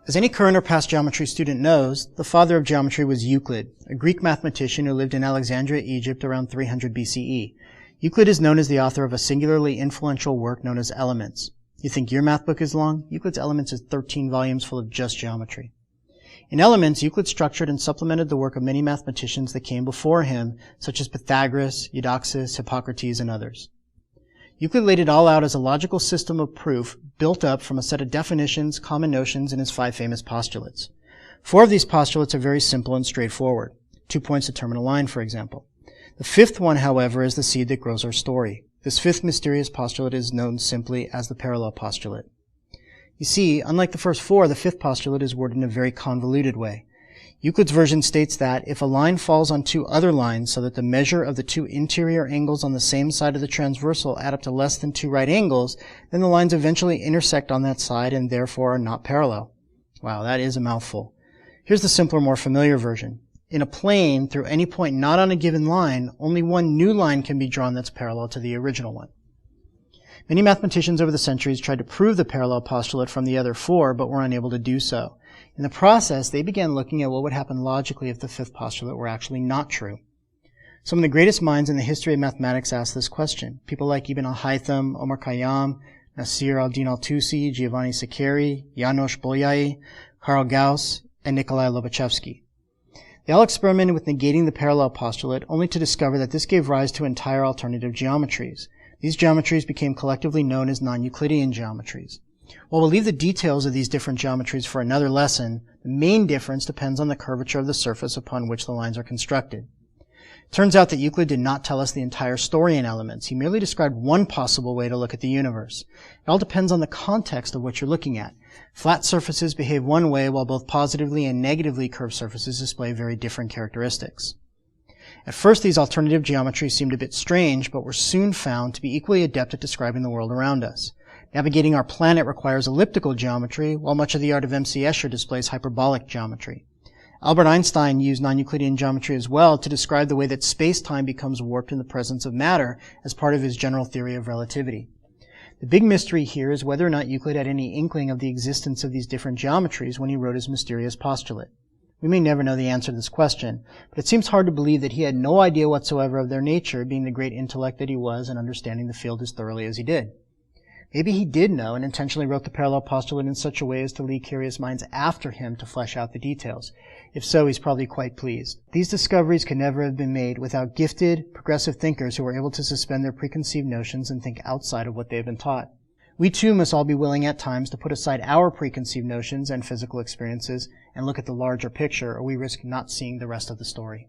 As any current or past geometry student knows, the father of geometry was Euclid, a Greek mathematician who lived in Alexandria, Egypt around 300 BCE. Euclid is known as the author of a singularly influential work known as Elements. You think your math book is long? Euclid's Elements is 13 volumes full of just geometry. In Elements, Euclid structured and supplemented the work of many mathematicians that came before him, such as Pythagoras, Eudoxus, Hippocrates, and others. Euclid laid it all out as a logical system of proof built up from a set of definitions, common notions, and his 5 famous postulates. 4 of these postulates are very simple and straightforward. 2 points determine a line, for example. The 5th one, however, is the seed that grows our story. This 5th mysterious postulate is known simply as the parallel postulate. You see, unlike the first 4, the 5th postulate is worded in a very convoluted way. Euclid's version states that if a line falls on 2 other lines so that the measure of the 2 interior angles on the same side of the transversal add up to less than 2 right angles, then the lines eventually intersect on that side and therefore are not parallel. Wow, that is a mouthful. Here's the simpler, more familiar version. In a plane, through any point not on a given line, only one new line can be drawn that's parallel to the original one. Many mathematicians over the centuries tried to prove the parallel postulate from the other 4, but were unable to do so. In the process, they began looking at what would happen logically if the 5th postulate were actually not true. Some of the greatest minds in the history of mathematics asked this question. People like Ibn al-Haytham, Omar Khayyam, Nasir al-Din al-Tusi, Giovanni Saccheri, János Bolyai, Karl Gauss, and Nikolai Lobachevsky. They all experimented with negating the parallel postulate, only to discover that this gave rise to entire alternative geometries. These geometries became collectively known as non-Euclidean geometries. While we'll leave the details of these different geometries for another lesson, the main difference depends on the curvature of the surface upon which the lines are constructed. It turns out that Euclid did not tell us the entire story in Elements. He merely described one possible way to look at the universe. It all depends on the context of what you're looking at. Flat surfaces behave one way, while both positively and negatively curved surfaces display very different characteristics. At first, these alternative geometries seemed a bit strange, but were soon found to be equally adept at describing the world around us. Navigating our planet requires elliptical geometry, while much of the art of M.C. Escher displays hyperbolic geometry. Albert Einstein used non-Euclidean geometry as well to describe the way that space-time becomes warped in the presence of matter as part of his general theory of relativity. The big mystery here is whether or not Euclid had any inkling of the existence of these different geometries when he wrote his mysterious postulate. We may never know the answer to this question, but it seems hard to believe that he had no idea whatsoever of their nature, being the great intellect that he was and understanding the field as thoroughly as he did. Maybe he did know and intentionally wrote the parallel postulate in such a way as to lead curious minds after him to flesh out the details. If so, he's probably quite pleased. These discoveries could never have been made without gifted, progressive thinkers who were able to suspend their preconceived notions and think outside of what they have been taught. We too must all be willing at times to put aside our preconceived notions and physical experiences and look at the larger picture, or we risk not seeing the rest of the story.